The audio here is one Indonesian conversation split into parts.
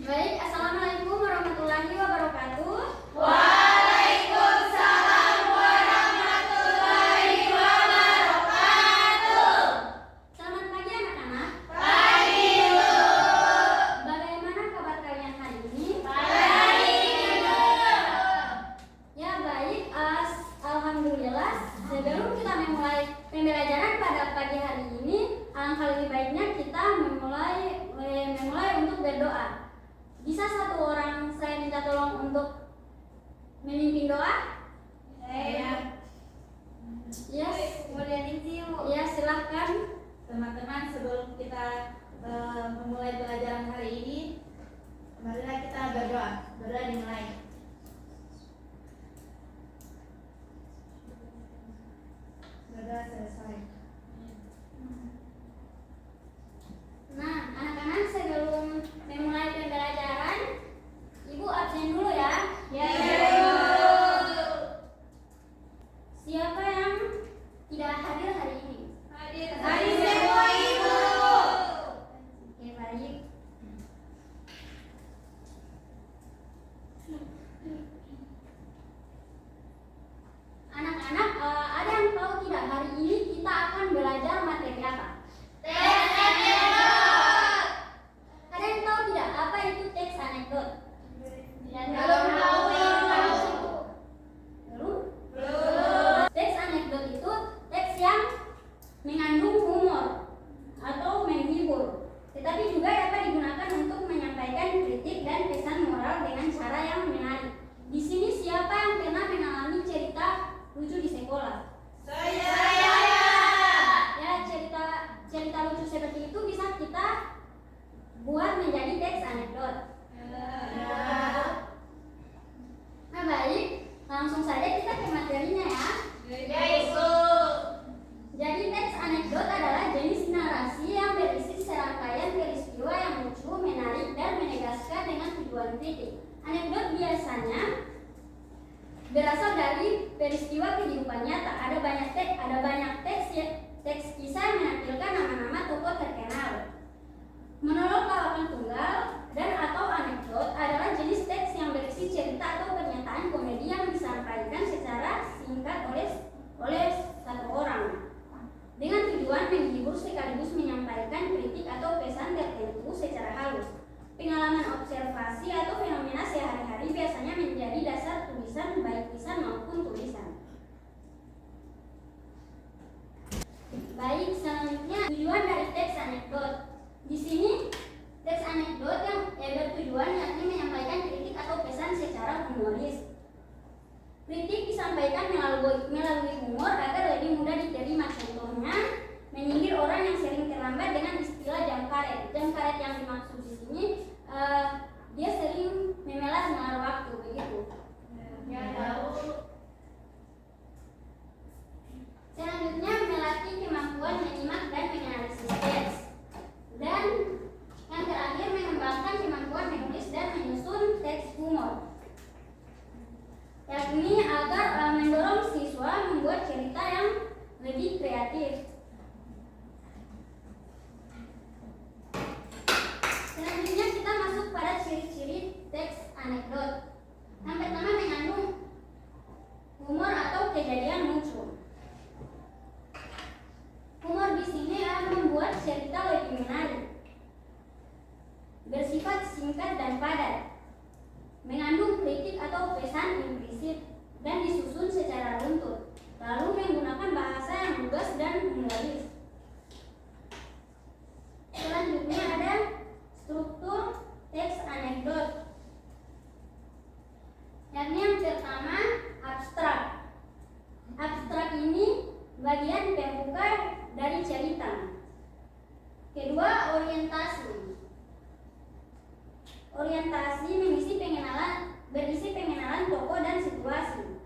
Baik, Assalamualaikum warahmatullahi wabarakatuh. Waalaikumsalam warahmatullahi wabarakatuh. Selamat pagi anak-anak. Pagi Bu. Bagaimana kabar kalian hari ini? Baik Bu. Ya baik, alhamdulillah. Sebelum kita memulai pembelajaran pada pagi hari ini, alangkah lebih baiknya kita memulai untuk berdoa. Bisa satu orang saya minta tolong untuk memimpin doa? Saya. Yes. Kemudian isi Bu. Ya, silahkan. Teman-teman, sebelum kita memulai pelajaran hari ini, marilah kita berdoa. Berdoa dimulai. Berdoa selesai. Nah, anak-anak, sebelum memulai pembelajaran, Ibu absen dulu ya. Ya. Siapa yang tidak hadir hari ini? Hadir semua Ibu. Oke, baik. Anak-anak, ada yang tahu tidak hari ini kita akan belajar materi apa? Ada yang tahu tidak apa itu teks anekdot? Belum tahu Ibu. Belum? Belum. Teks anekdot itu teks yang mengandung humor atau menghibur, tetapi juga dapat digunakan untuk menyampaikan kritik dan pesan moral dengan cara yang menarik. Di sini siapa yang pernah mengalami cerita lucu di sekolah? Saya. Ya, cerita lucu seperti itu bisa kita buat menjadi teks anekdot. Nah baik, langsung saja kita ke materinya ya. Ya Ibu. Jadi teks anekdot adalah jenis narasi yang berisi serangkaian peristiwa yang lucu, menarik, dan menegaskan dengan tujuan kritik. Anekdot biasanya berasal dari peristiwa kehidupan nyata. Ada banyak teks kisah yang menampilkan nama-nama tokoh terkenal. Monolog lawakan tunggal dan atau anekdot adalah jenis teks yang berisi cerita atau pernyataan komedi yang disampaikan secara singkat oleh satu orang dengan tujuan menghibur sekaligus menyampaikan kritik atau pesan tertentu secara halus. Pengalaman observasi atau fenomena sehari-hari biasanya menjadi dasar tulisan, baik lisan maupun tulisan. Baik, selanjutnya tujuan dari teks anekdot. Di sini teks anekdot yang bertujuan yakni menyampaikan kritik atau pesan secara humoris. Kritik disampaikan melalui humor agar lebih mudah diterima. Contohnya, menyindir orang yang sering terlambat dengan istilah jam karet. Jam karet yang dimaksud di sini dia sering memelas mengaruh waktu, begitu. Ya tahu. Selanjutnya, melatih kemampuan menyimak dan menganalisis teks. Dan yang terakhir, mengembangkan kemampuan menulis dan menyusun teks humor, yakni agar mendorong siswa membuat cerita yang lebih kreatif. Selanjutnya kita masuk pada ciri-ciri teks anekdot. Yang pertama, mengandung humor atau kejadian lucu. Humor di sini membuat cerita lebih menarik, bersifat singkat dan padat, mengandung kritik atau pesan implisit, dan disusun secara runtut, lalu menggunakan bahasa yang lugas dan humoris. Selanjutnya ada struktur teks anekdot, yakni yang pertama abstrak. Abstrak ini bagian pembuka dari cerita. Kedua, orientasi. Orientasi berisi pengenalan tokoh dan situasi.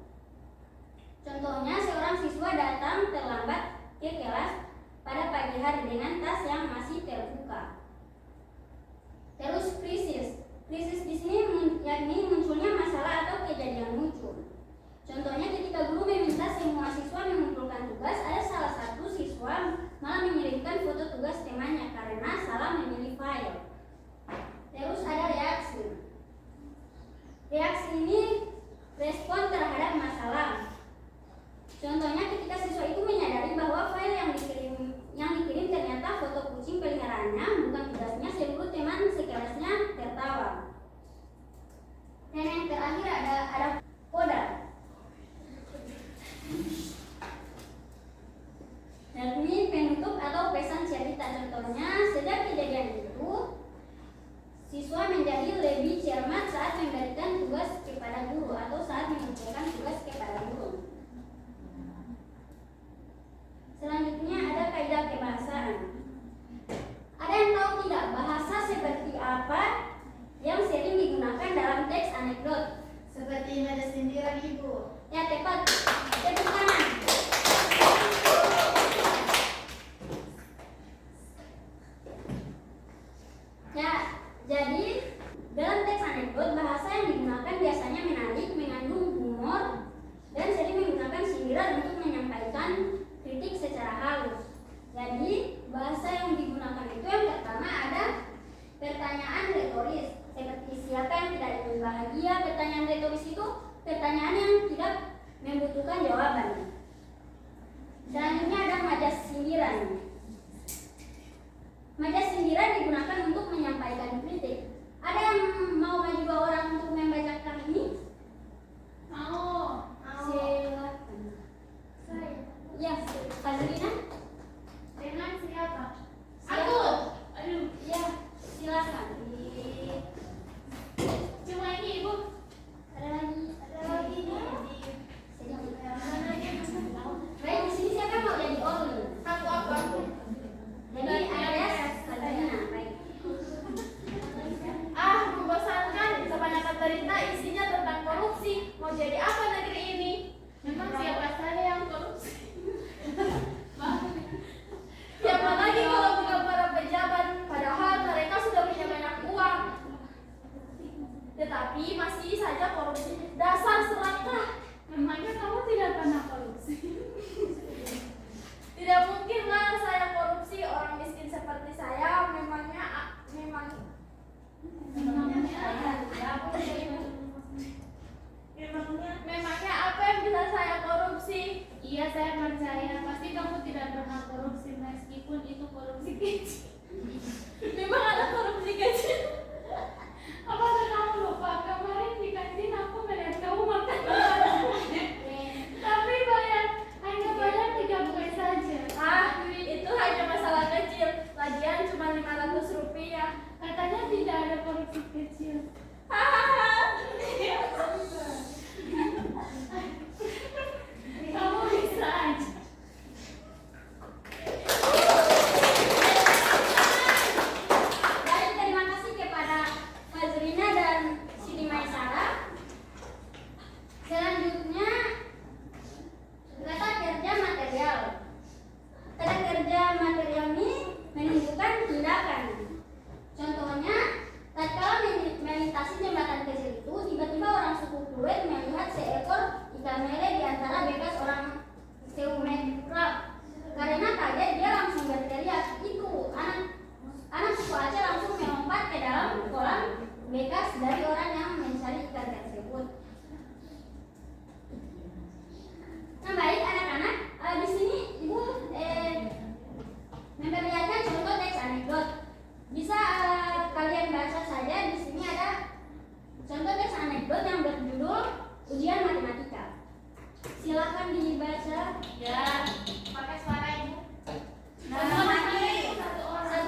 Contohnya, seorang siswa datang terlambat ke kelas pada pagi hari dengan tas yang masih terbuka. Terus krisis. Krisis di sini yakni munculnya masalah atau kejadian lucu. Contohnya ketika guru meminta semua siswa mengumpulkan tugas, ada salah satu siswa yakni penutup atau pesan cerita. Contohnya, sejak kejadian itu, siswa menjadi lebih cermat saat memberikan tugas kepada guru atau saat mengumpulkan tugas kepada guru. Selanjutnya ada kaidah kebahasaan. Ada yang tahu tidak bahasa seperti apa yang sering digunakan dalam teks anekdot? Seperti nada sindiran ibu. Ya, tepat. Tepuk tangan. Ya, jadi dalam teks anekdot bahasa yang digunakan biasanya menarik, mengandung humor, dan sering menggunakan sindiran untuk menyampaikan kritik secara halus. Jadi bahasa yang digunakan itu yang pertama ada pertanyaan retoris, seperti siapa yang tidak ingin bahagia. Pertanyaan retoris itu pertanyaan yang tidak membutuhkan jawaban. Selanjutnya ada majas sindiran. Majas sindiran digunakan untuk menyampaikan kritik. Ada yang mau maju dua orang untuk membacakan ini? Mau. Silakan. Saya. Ya, Fazlina. Dengan siapa? Siapa? Aku. Aduh. Ya, silakan. Cuma ini ibu. Ada lagi. Baik, di sini siapa yang mau jadi Orly? Aku. Jadi alias Fazlina. Baik. Membosankan. Kebanyakan berita isinya tentang korupsi. Mau jadi apa negeri ini? Memang siapa saya yang korupsi? Siapa lagi kalau bukan para pejabat? Padahal mereka sudah punya banyak uang, tetapi masih saja korupsi. Dasar serakah. Memangnya kamu tidak pernah korupsi? Tidak mungkinlah saya korupsi. Orang miskin seperti saya memangnya apa yang bisa saya korupsi? Iya, saya percaya. Pasti kamu tidak pernah korupsi meskipun itu korupsi kecil. Memang ada korupsi kecil. Apakah kamu lupa kemarin di kantin aku melihat kamu makan makanan? Tapi hanya bayar 3 kue saja. Itu hanya masalah kecil. Lagian cuma 500 rupiah. Katanya tidak ada korupsi kecil. Kamu bisa aja. Baik, terima kasih kepada Fazlina dan Siti Maisara. Selanjutnya kata kerja material. Kata kerja material ini menunjukkan tindakan. Contohnya, tatkala melintasi jembatan kecil itu, tiba-tiba orang suku Pluit melihat seekor ikan lele di antara bekas orang Seumekrab. Karena kaget, dia langsung berteriak. Itu anak suku Aceh langsung melompat ke dalam kolam bekas dari orang yang mencari ikan tersebut. Nah, baik anak-anak, di sini ibu memperlihatkan contoh teks anekdot. Bisa kalian baca saja. Di sini ada contoh teks anekdot yang berjudul ujian matematika. Silakan dibaca. Ya, pakai suara ibu. Satu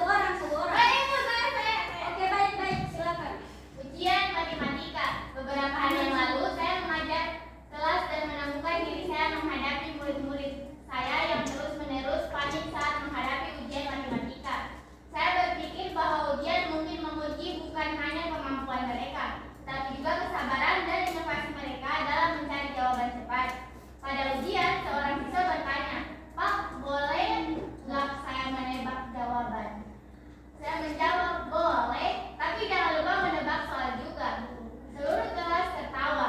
orang. Ibu, saya. Oke, baik, silakan. Ujian matematika. Beberapa hari yang lalu saya mengajar kelas dan menemukan diri saya menghadapi murid-murid saya yang terus-menerus panik saat menghadapi ujian matematika. Saya berpikir bahwa ujian mungkin menguji bukan hanya kemampuan mereka, tapi juga kesabaran dan inovasi mereka dalam mencari jawaban cepat. Pada ujian, seorang siswa bertanya, "Pak, boleh nggak saya menebak jawaban?" Saya menjawab, "Boleh, tapi jangan lupa menebak soal juga." Seluruh kelas tertawa.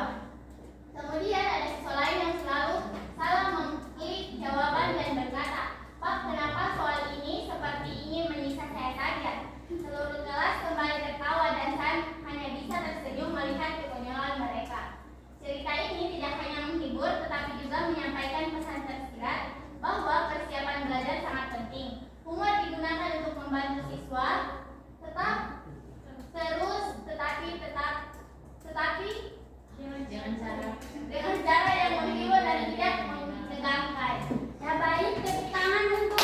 Kemudian ada siswa lain yang selalu salah memilih jawaban dan berkata, "Pak, kenapa soal ini seperti ingin menyiksa saya saja?" Seluruh kelas kembali tertawa dan saya hanya bisa tersenyum melihat kekonyolan mereka. Cerita ini tidak hanya menghibur, tetapi juga menyampaikan pesan tersirat bahwa persiapan belajar sangat penting. Humor digunakan untuk membantu siswa tetap terus, tetapi dengan cara yang menghibur dan tidak menegangkan. Ya, baik, tepuk tangan untuk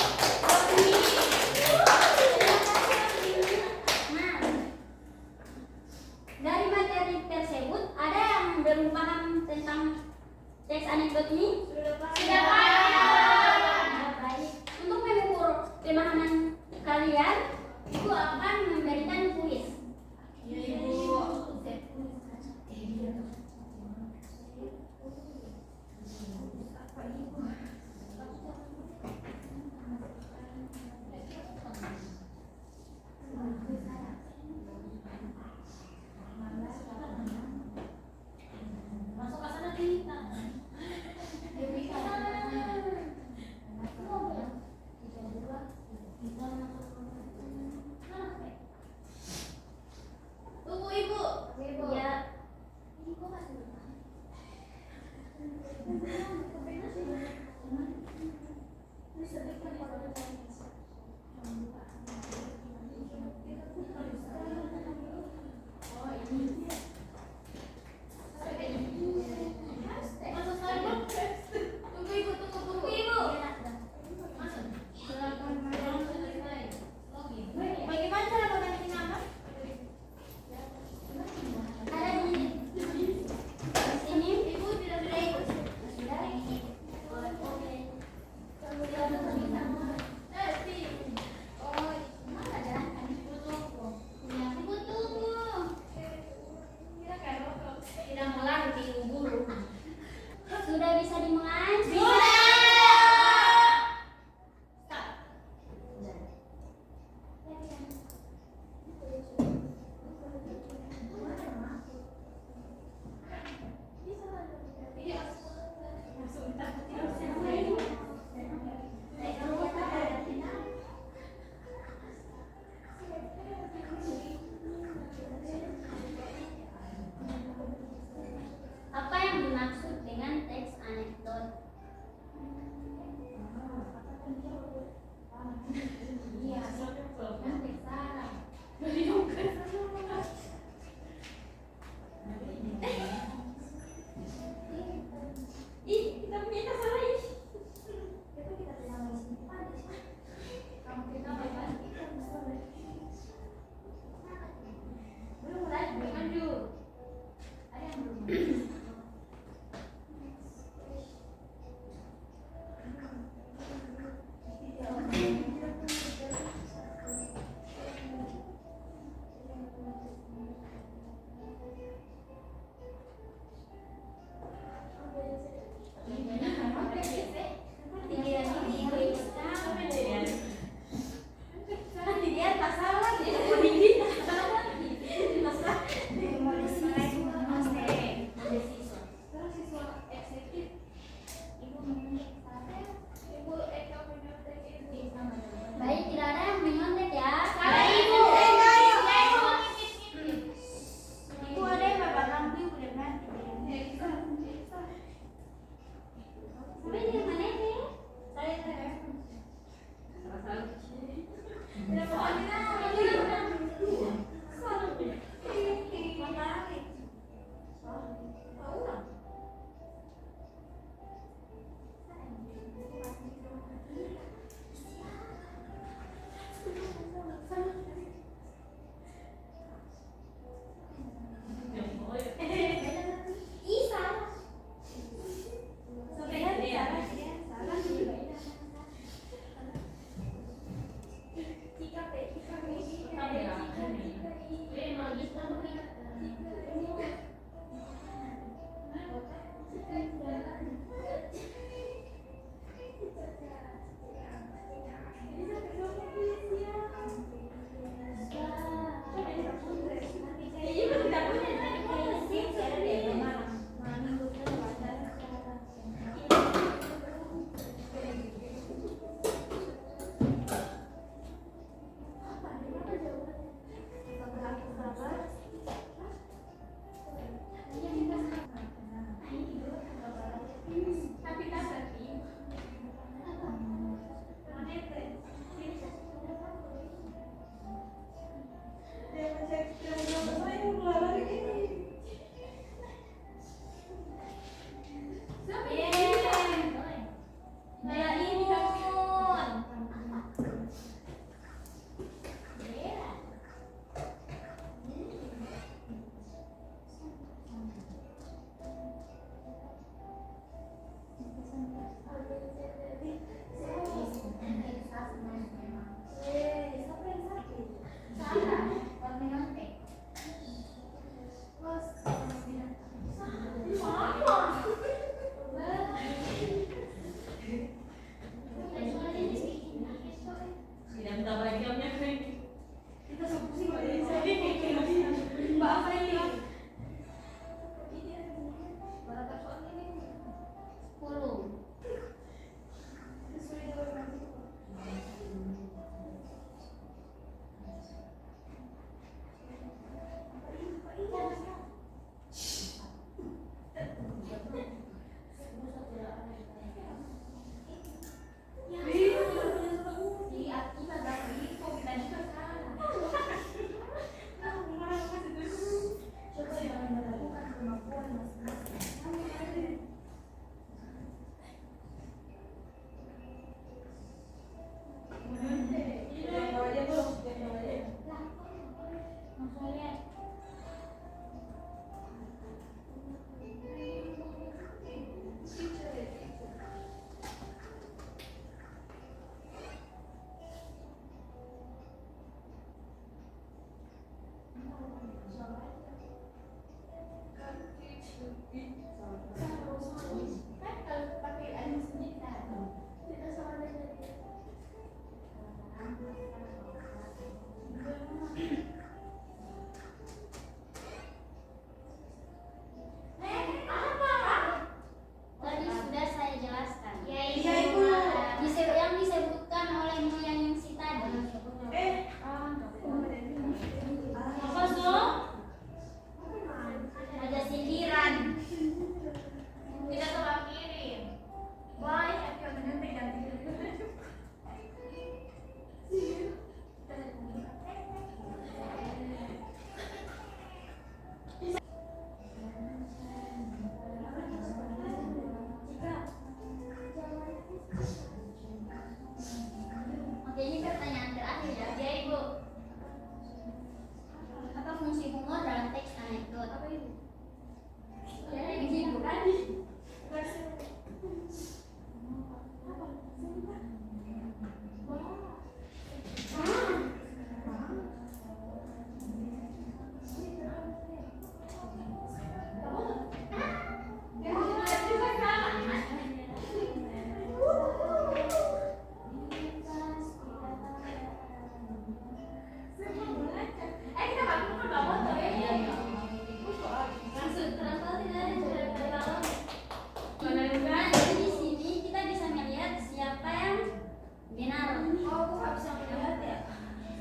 Oh, aku nggak bisa melihat ya.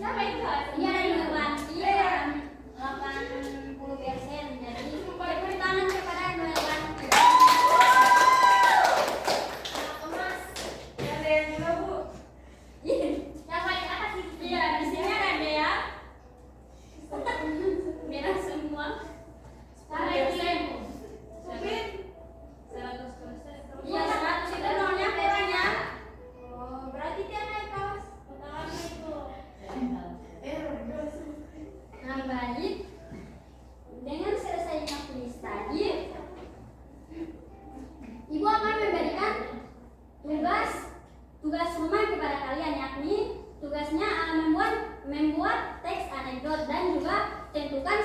Siapa yang salah? Ini ada yang Melwanti 80%. Jadi tepuk tangan kepada Melwanti. Emas. Ada yang juga Bu. Yang paling atas di sini. Iya, di sini ada Dea. Merah semua. Supin. Iya, 100 itu nolnya kurang ya. Oh, berarti dia naik kelas. Nah, baik. Dengan selesainya kuis tadi, Ibu akan memberikan tugas rumah kepada kalian, yakni tugasnya membuat teks anekdot dan juga tentukan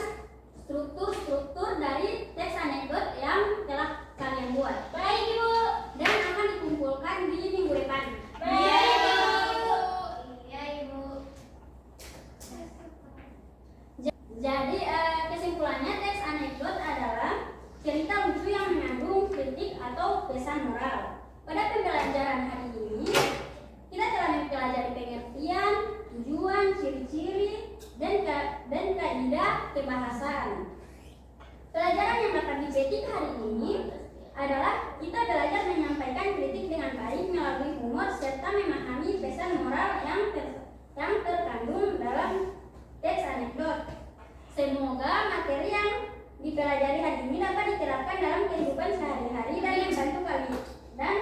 struktur dari teks anekdot yang telah kalian buat. Baik Ibu, dan akan dikumpulkan di minggu depan. Iya, Ibu. Iya, Ibu. Jadi kesimpulannya teks anekdot adalah cerita lucu yang mengandung kritik atau pesan moral. Pada pembelajaran hari ini, kita telah mempelajari pengertian, tujuan, ciri-ciri, dan kaidah kebahasaan. Pelajaran yang dapat dipetik hari ini adalah kita belajar menyampaikan kritik dengan baik melalui humor serta memahami pesan moral yang terkandung dalam teks anekdot. Semoga materi yang dipelajari hari ini dapat diterapkan dalam kehidupan sehari-hari dan membantu kalian